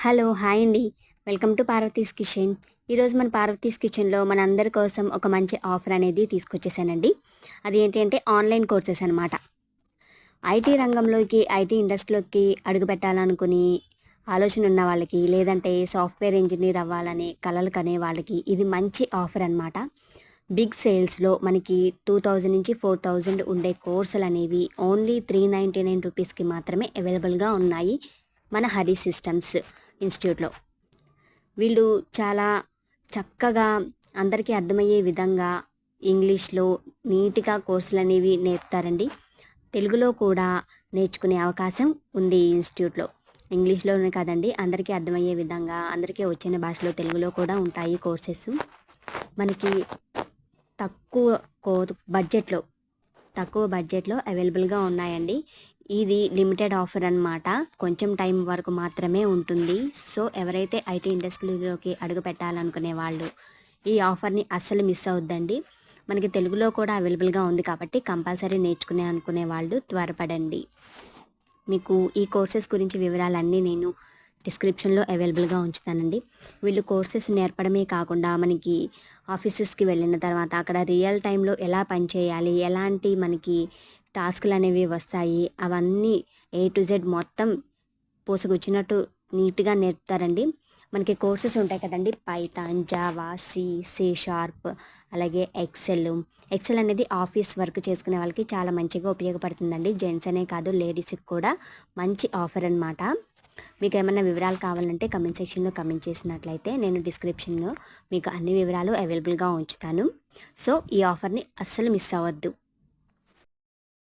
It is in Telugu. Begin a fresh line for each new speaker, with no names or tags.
హలో! హాయ్ అండి. Welcome to Parvati's kitchen. ఈరోజు మన పార్వతీస్ కిచెన్‌లో మనందరి కోసం ఒక మంచి ఆఫర్ అనేది తీసుకొచ్చేసానండి. అది ఏంటి అంటే ఆన్‌లైన్ కోర్సెస్ అనమాట. ఐటీ రంగంలోకి, ఐటీ ఇండస్ట్రీలోకి అడుగుపెట్టాలనుకుని ఆలోచన ఉన్న వాళ్ళకి, లేదంటే సాఫ్ట్‌వేర్ ఇంజినీర్ అవ్వాలని కలలు కనే వాళ్ళకి ఇది మంచి ఆఫర్ అనమాట. బిగ్ సేల్స్‌లో మనకి 2000 నుంచి 4000 ఉండే కోర్సులనేవి ఓన్లీ 399 రూపీస్‌కి మాత్రమే అవైలబుల్‌గా ఉన్నాయి మన హరి సిస్టమ్స్ ఇన్స్టిట్యూట్‌లో. వీళ్ళు చాలా చక్కగా అందరికీ అర్థమయ్యే విధంగా ఇంగ్లీష్‌లో నీట్‌గా కోర్సులనేవి నేర్పుతారండి. తెలుగులో కూడా నేర్చుకునే అవకాశం ఉంది ఈ ఇన్స్టిట్యూట్‌లో. ఇంగ్లీష్‌లోనే కాదండి, అందరికీ అర్థమయ్యే విధంగా, అందరికీ వచ్చిన భాషలో తెలుగులో కూడా ఉంటాయి కోర్సెస్. మనకి తక్కువ కో బడ్జెట్‌లో తక్కువ బడ్జెట్‌లో అవైలబుల్‌గా ఉన్నాయండి. ఇది లిమిటెడ్ ఆఫర్ అనమాట. కొంచెం టైం వరకు మాత్రమే ఉంటుంది. సో, ఎవరైతే ఐటీ ఇండస్ట్రీలోకి అడుగు పెట్టాలనుకునే వాళ్ళు ఈ ఆఫర్‌ని అస్సలు మిస్ అవ్వద్దండి. మనకి తెలుగులో కూడా అవైలబుల్‌గా ఉంది కాబట్టి కంపల్సరీ నేర్చుకునే అనుకునే వాళ్ళు త్వరపడండి. మీకు ఈ కోర్సెస్ గురించి వివరాలన్నీ నేను డిస్క్రిప్షన్‌లో అవైలబుల్‌గా ఉంచుతానండి. వీళ్ళు కోర్సెస్ నేర్పడమే కాకుండా మనకి ఆఫీసెస్‌కి వెళ్ళిన తర్వాత అక్కడ రియల్ టైంలో ఎలా పనిచేయాలి, ఎలాంటి మనకి టాస్క్‌లనేవి వస్తాయి, అవన్నీ ఏ టు జెడ్ మొత్తం పూసగుచ్చినట్టు నీట్‌గా నేర్పుతారండి. మనకి కోర్సెస్ ఉంటాయి కదండీ! పైథాన్, జావా, సి షార్ప్, అలాగే ఎక్సెల్ అనేది ఆఫీస్ వర్క్ చేసుకునే వాళ్ళకి చాలా మంచిగా ఉపయోగపడుతుందండి. జెంట్స్ అనే కాదు, లేడీస్‌కి కూడా మంచి ఆఫర్ అనమాట. మీకేమన్నా వివరాలు కావాలంటే కమెంట్ సెక్షన్‌లో కమెంట్ చేసినట్లయితే నేను డిస్క్రిప్షన్‌లో మీకు అన్ని వివరాలు అవైలబుల్‌గా ఉంచుతాను. సో, ఈ ఆఫర్‌ని అస్సలు మిస్ అవ్వద్దు.